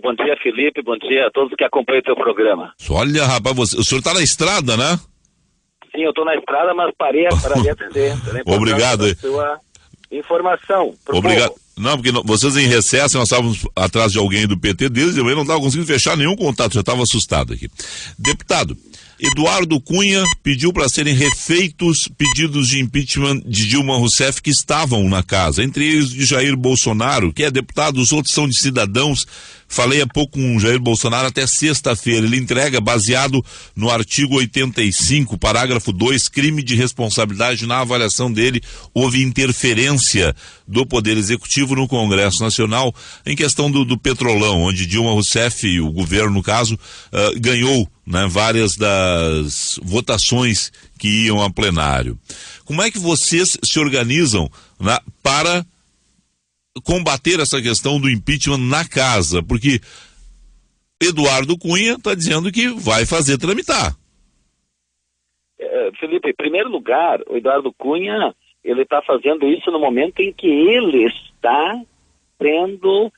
Bom dia, Felipe, bom dia a todos que acompanham o teu programa. Olha, rapaz, o senhor está na estrada, né? Sim, eu estou na estrada, mas parei para lhe atender. Obrigado. Sua informação. Obrigado. Povo. Não, porque vocês em recesso, nós estávamos atrás de alguém do PT deles, eu não estava conseguindo fechar nenhum contato, já estava assustado aqui. Deputado, Eduardo Cunha pediu para serem refeitos pedidos de impeachment de Dilma Rousseff que estavam na casa, entre eles de Jair Bolsonaro, que é deputado, os outros são de cidadãos. Falei há pouco com o Jair Bolsonaro até sexta-feira. Ele entrega baseado no artigo 85, parágrafo 2, crime de responsabilidade. Na avaliação dele, houve interferência do Poder Executivo no Congresso Nacional em questão do Petrolão, onde Dilma Rousseff, e o governo no caso, ganhou, né, várias das votações que iam a plenário. Como é que vocês se organizam, né, para combater essa questão do impeachment na casa? Porque Eduardo Cunha está dizendo que vai fazer tramitar. Felipe, em primeiro lugar, o Eduardo Cunha, ele está fazendo isso no momento em que ele está tendo,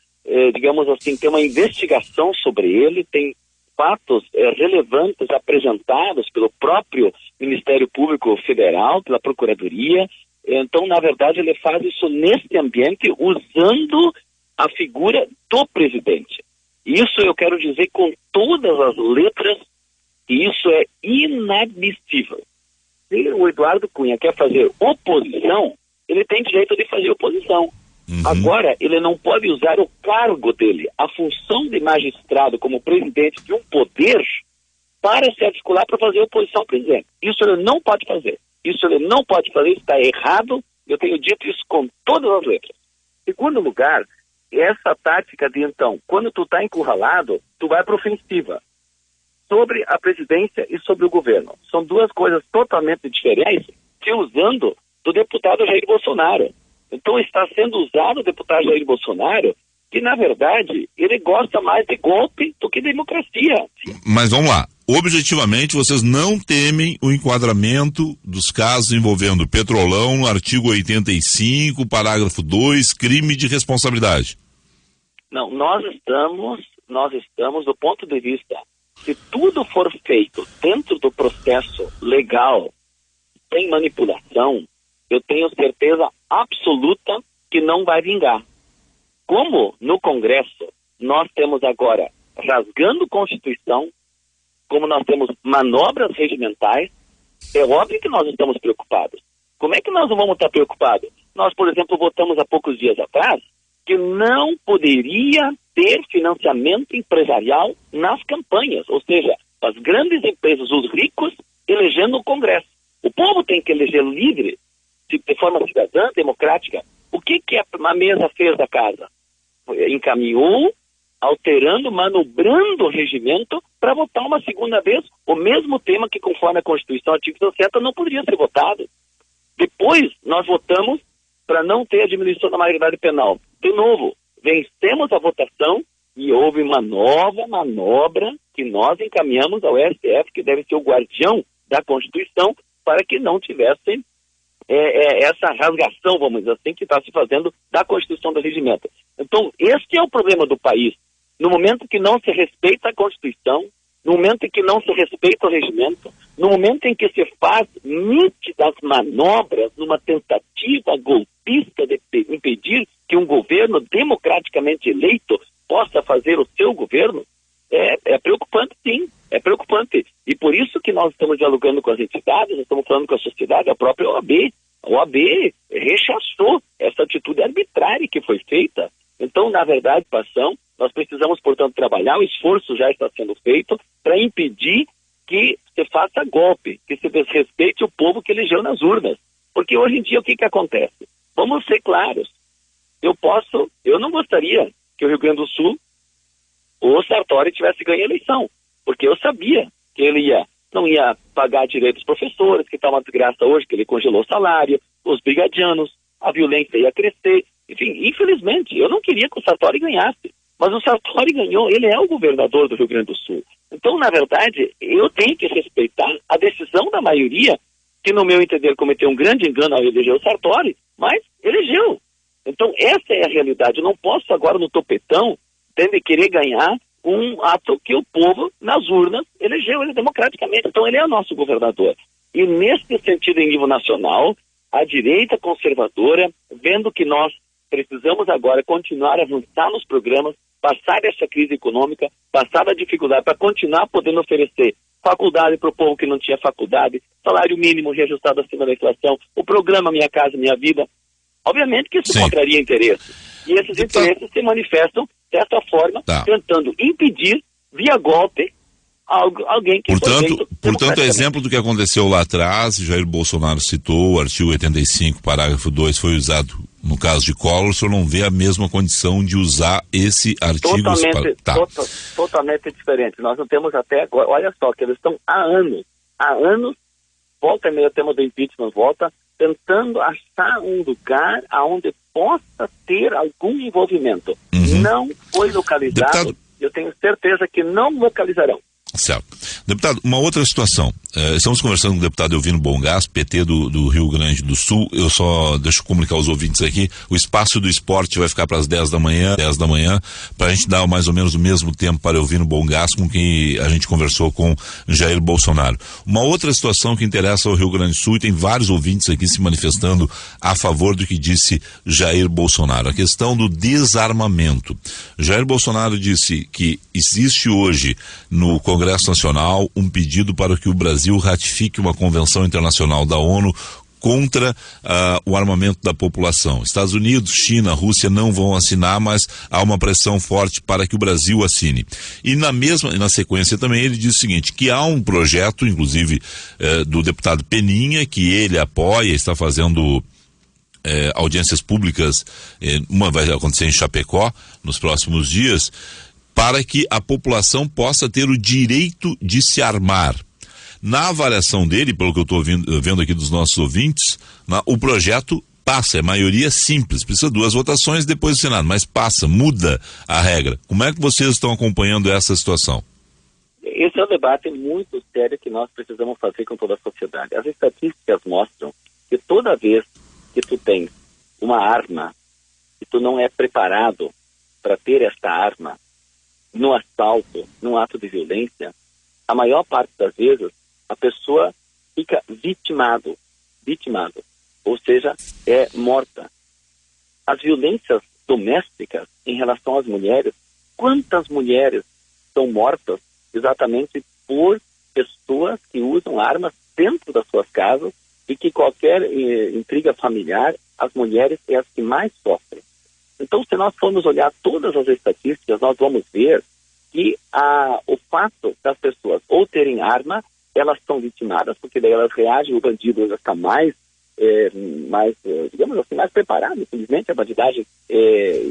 digamos assim, tem uma investigação sobre ele, tem fatos relevantes apresentados pelo próprio Ministério Público Federal, pela Procuradoria. Então, na verdade, ele faz isso nesse ambiente usando a figura do presidente. Isso eu quero dizer com todas as letras que isso é inadmissível. Se o Eduardo Cunha quer fazer oposição, ele tem direito de fazer oposição. Agora, ele não pode usar o cargo dele, a função de magistrado como presidente de um poder, para se articular para fazer oposição ao presidente. Isso ele não pode fazer. Isso ele não pode fazer, está errado. Eu tenho dito isso com todas as letras. Segundo lugar, essa tática de, então, quando tu está encurralado, tu vai para ofensiva sobre a presidência e sobre o governo. São duas coisas totalmente diferentes, se usando do deputado Jair Bolsonaro. Então está sendo usado o deputado Jair Bolsonaro, que na verdade ele gosta mais de golpe do que de democracia. Mas vamos lá. Objetivamente, vocês não temem o enquadramento dos casos envolvendo Petrolão, no artigo 85, parágrafo 2, crime de responsabilidade? Não, nós estamos do ponto de vista, se tudo for feito dentro do processo legal, sem manipulação, eu tenho certeza absoluta que não vai vingar. Como no Congresso nós temos agora rasgando Constituição, como nós temos manobras regimentais, é óbvio que nós estamos preocupados. Como é que nós não vamos estar preocupados? Nós, por exemplo, votamos há poucos dias atrás que não poderia ter financiamento empresarial nas campanhas, ou seja, as grandes empresas, os ricos, elegendo o Congresso. O povo tem que eleger livre, de forma cidadã, democrática. O que a mesa fez da casa? Encaminhou, alterando, manobrando o regimento para votar uma segunda vez o mesmo tema que, conforme a Constituição, artigo 60, não poderia ser votado. Depois, nós votamos para não ter a diminuição da maioridade penal. De novo, vencemos a votação e houve uma nova manobra que nós encaminhamos ao STF, que deve ser o guardião da Constituição, para que não tivessem essa rasgação, vamos dizer assim, que está se fazendo da Constituição do regimento. Então, este é o problema do país. No momento que não se respeita a Constituição, no momento em que não se respeita o regimento, no momento em que se faz nítidas manobras numa tentativa golpista de impedir que um governo democraticamente eleito possa fazer o seu governo, é preocupante, sim, é preocupante. E por isso que nós estamos dialogando com as entidades, nós estamos falando com a sociedade, a própria OAB. A OAB rechaçou essa atitude arbitrária que foi feita. Então, na verdade, nós precisamos, portanto, trabalhar, o esforço já está sendo feito para impedir que se faça golpe, que se desrespeite o povo que elegeu nas urnas. Porque hoje em dia o que acontece? Vamos ser claros. Eu não gostaria que o Rio Grande do Sul, o Sartori, tivesse ganho a eleição, porque eu sabia que ele não ia pagar direito aos professores, que está uma desgraça hoje, que ele congelou o salário, os brigadianos, a violência ia crescer. Enfim, infelizmente, eu não queria que o Sartori ganhasse, mas o Sartori ganhou, ele é o governador do Rio Grande do Sul. Então, na verdade, eu tenho que respeitar a decisão da maioria, que no meu entender cometeu um grande engano ao eleger o Sartori, mas elegeu. Então, essa é a realidade. Eu não posso agora no topetão tem de querer ganhar um ato que o povo, nas urnas, elegeu ele democraticamente. Então ele é o nosso governador. E nesse sentido, em nível nacional, a direita conservadora, vendo que nós precisamos agora continuar a avançar nos programas, passar essa crise econômica, passar a dificuldade para continuar podendo oferecer faculdade para o povo que não tinha faculdade, salário mínimo reajustado acima da inflação, o programa Minha Casa Minha Vida. Obviamente que isso contraria interesses. E esses interesses se manifestam dessa forma, tentando impedir, via golpe, alguém que Portanto, exemplo do que aconteceu lá atrás, Jair Bolsonaro citou, o artigo 85, parágrafo 2, foi usado no caso de Collor, o senhor não vê a mesma condição de usar esse artigo? Totalmente diferente. Nós não temos até agora, olha só, que eles estão há anos, volta e meia o tema do impeachment, tentando achar um lugar onde possa ter algum envolvimento. Não foi localizado, deputado, eu tenho certeza que não localizarão. Certo. Deputado, uma outra situação. Estamos conversando com o deputado Elvino Bongás, PT do Rio Grande do Sul. Eu só deixo comunicar aos ouvintes aqui, o espaço do esporte vai ficar para as 10 da manhã, para a gente dar mais ou menos o mesmo tempo para Elvino Bongás, com quem a gente conversou com Jair Bolsonaro. Uma outra situação que interessa ao Rio Grande do Sul, e tem vários ouvintes aqui se manifestando a favor do que disse Jair Bolsonaro, a questão do desarmamento. Jair Bolsonaro disse que existe hoje no Congresso Nacional um pedido para que o Brasil ratifique uma convenção internacional da ONU contra o armamento da população. Estados Unidos, China, Rússia não vão assinar, mas há uma pressão forte para que o Brasil assine. E na sequência também ele diz o seguinte, que há um projeto, inclusive do deputado Peninha, que ele apoia, está fazendo audiências públicas, uma vai acontecer em Chapecó nos próximos dias, para que a população possa ter o direito de se armar. Na avaliação dele, pelo que eu estou vendo aqui dos nossos ouvintes, o projeto passa, é maioria simples, precisa 2 votações depois do Senado, mas passa, muda a regra. Como é que vocês estão acompanhando essa situação? Esse é um debate muito sério que nós precisamos fazer com toda a sociedade. As estatísticas mostram que toda vez que tu tens uma arma e tu não é preparado para ter esta arma, no assalto, num ato de violência, a maior parte das vezes a pessoa fica vitimado, ou seja, é morta. As violências domésticas em relação às mulheres, quantas mulheres são mortas exatamente por pessoas que usam armas dentro das suas casas e que qualquer intriga familiar, as mulheres é as que mais sofrem. Então, se nós formos olhar todas as estatísticas, nós vamos ver que o fato das pessoas ou terem arma, elas são vitimadas, porque daí elas reagem, o bandido já está mais, digamos assim, mais preparado, infelizmente, a bandidagem.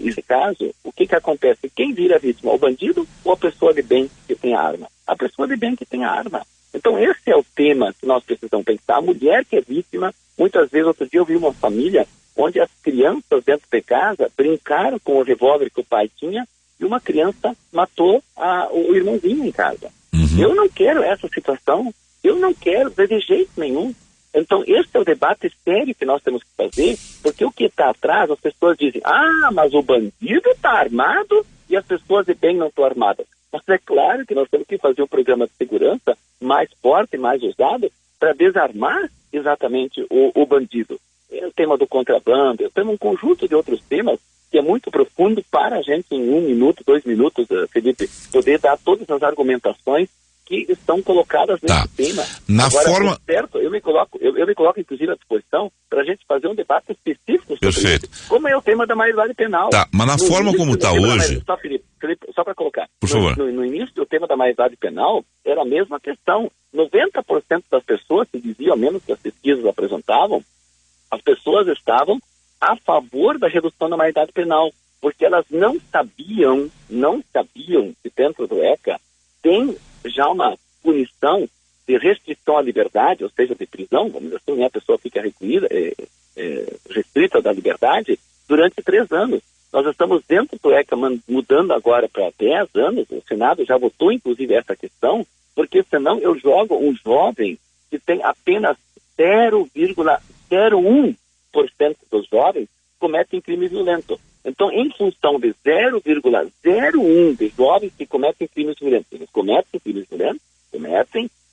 Nesse caso, o que acontece? Quem vira vítima? O bandido ou a pessoa de bem que tem a arma? A pessoa de bem que tem a arma. Então, esse é o tema que nós precisamos pensar. A mulher que é vítima, muitas vezes, outro dia eu vi uma família onde as crianças dentro de casa brincaram com o revólver que o pai tinha e uma criança matou o irmãozinho em casa. Eu não quero essa situação, eu não quero de jeito nenhum. Então, esse é o debate sério que nós temos que fazer, porque o que está atrás, as pessoas dizem, mas o bandido está armado e as pessoas de bem não estão armadas. Mas é claro que nós temos que fazer um programa de segurança mais forte, mais usado, para desarmar exatamente o bandido. É o tema do contrabando, temos um conjunto de outros temas que é muito profundo para a gente em 1 minuto, 2 minutos, Felipe, poder dar todas as argumentações que estão colocadas nesse tema. Agora, certo, eu me coloco inclusive à disposição para a gente fazer um debate específico sobre Perfeito. Isso. Como é o tema da maioridade penal. Mas na forma como está hoje... Só, Felipe, só para colocar. Por favor. No início do tema da maioridade penal, era a mesma questão. 90% das pessoas, se dizia, ao menos que as pesquisas apresentavam, as pessoas estavam a favor da redução da maioridade penal, porque elas não sabiam que dentro do ECA tem já uma punição de restrição à liberdade, ou seja, de prisão, vamos dizer assim, a pessoa fica recluída, restrita da liberdade durante 3 anos. Nós estamos dentro do ECA mudando agora para 10 anos, o Senado já votou inclusive essa questão, porque senão eu jogo um jovem que tem apenas 0,01% dos jovens cometem crime violento. Então, em função de 0,01 de jovens que cometem crimes violentos, eles cometem crimes violentos,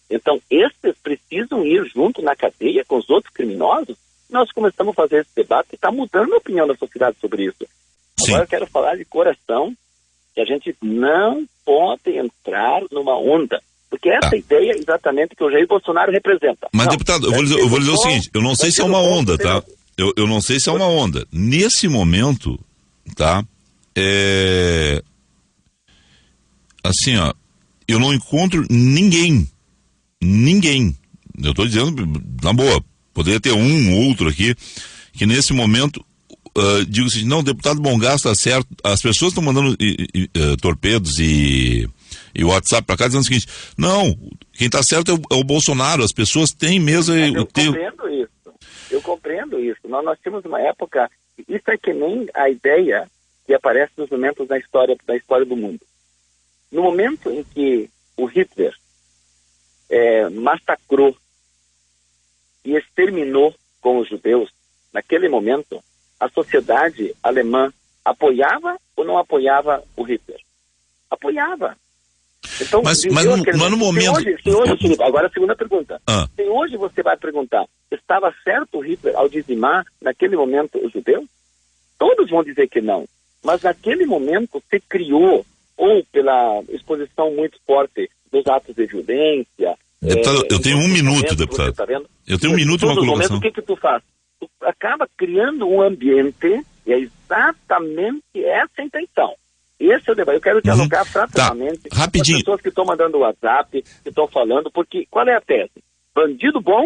então esses precisam ir junto na cadeia com os outros criminosos. Nós começamos a fazer esse debate e está mudando a opinião da sociedade sobre isso. Sim. Agora eu quero falar de coração, que a gente não pode entrar numa onda, porque essa ideia exatamente que o Jair Bolsonaro representa. Mas, não, deputado, eu vou dizer o seguinte, eu não sei se é uma onda, tá? Eu não sei se é uma onda. Nesse momento, tá? Assim, ó, eu não encontro ninguém, eu tô dizendo na boa, poderia ter um, outro aqui, que nesse momento digo assim, não, o deputado Bom Gás tá certo, as pessoas estão mandando torpedos e WhatsApp pra cá dizendo o seguinte, não, quem tá certo é o Bolsonaro, as pessoas têm mesmo... Eu compreendo isso. Nós tínhamos uma época, isso é que nem a ideia que aparece nos momentos da história do mundo. No momento em que o Hitler massacrou e exterminou com os judeus, naquele momento, a sociedade alemã apoiava ou não apoiava o Hitler? Apoiava. Então, mas no momento... Se hoje, Felipe, agora a segunda pergunta. Se hoje você vai perguntar, estava certo o Hitler ao dizimar, naquele momento, os judeus? Todos vão dizer que não. Mas naquele momento se criou, ou pela exposição muito forte dos atos de violência... Deputado, eu tenho um minuto, deputado. Tá vendo? Eu tenho um minuto e uma colocação. O que tu faz? Tu acaba criando um ambiente, e é exatamente essa a intenção. Esse é o debate. Eu quero dialogar frateramente com as pessoas que estão mandando WhatsApp, que estão falando, porque qual é a tese? Bandido bom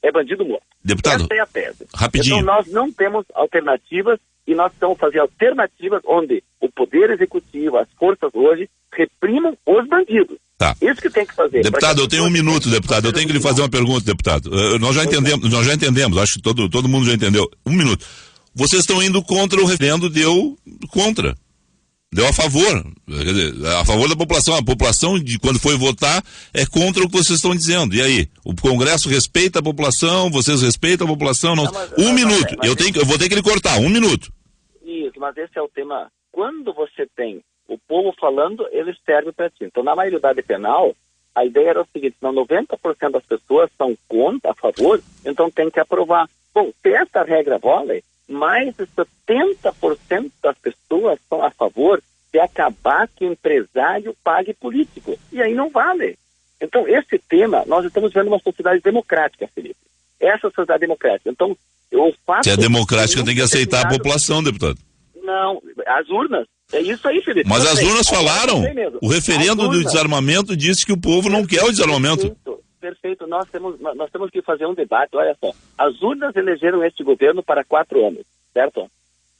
é bandido morto. Deputado, essa é a tese. rapidinho. Então nós não temos alternativas e nós estamos fazendo alternativas onde o Poder Executivo, as forças hoje, reprimam os bandidos. Tá. Isso que tem que fazer. Deputado, eu tenho um minuto, deputado. Eu tenho que lhe fazer uma pergunta, deputado. Nós já entendemos, acho que todo mundo já entendeu. Um minuto. Vocês estão indo contra o referendo, deu contra. Deu a favor. Quer dizer, a favor da população. A população, quando foi votar, é contra o que vocês estão dizendo. E aí? O Congresso respeita a população, vocês respeitam a população? Não. Um minuto. Eu vou ter que lhe cortar. Um minuto. Isso, mas esse é o tema. Quando você tem o povo falando, ele serve para ti. Então, na maioridade penal, a ideia era o seguinte, não, 90% das pessoas são contra, a favor, então tem que aprovar. Bom, se essa regra vale, mais de 70% das pessoas são a favor de acabar que o empresário pague político. E aí não vale. Então, esse tema, nós estamos vendo uma sociedade democrática, Felipe. Essa sociedade democrática. Então, o fato... Se é democrática, tem que aceitar a população, deputado. Não, as urnas. É isso aí, Felipe. Mas as urnas falaram. O referendo do desarmamento disse que o povo não quer o desarmamento. Perfeito. Nós temos que fazer um debate. Olha só. As urnas elegeram este governo para 4 anos, certo?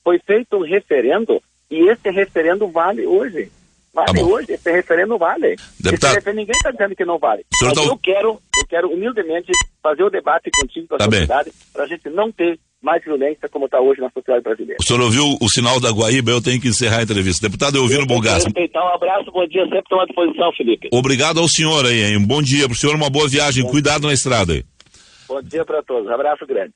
Foi feito um referendo e esse referendo vale hoje. Vale hoje. Esse referendo vale. Deputado, ninguém está dizendo que não vale. Mas eu quero humildemente fazer o debate contigo, com a sociedade, para a gente não ter mais violência como está hoje na sociedade brasileira. O senhor ouviu o sinal da Guaíba, eu tenho que encerrar a entrevista. Deputado Euvino Bom Gás. Um abraço, bom dia, sempre estou à disposição, Felipe. Obrigado ao senhor aí, hein? Um bom dia para o senhor, uma boa viagem, cuidado na estrada aí. Bom dia para todos, abraço grande.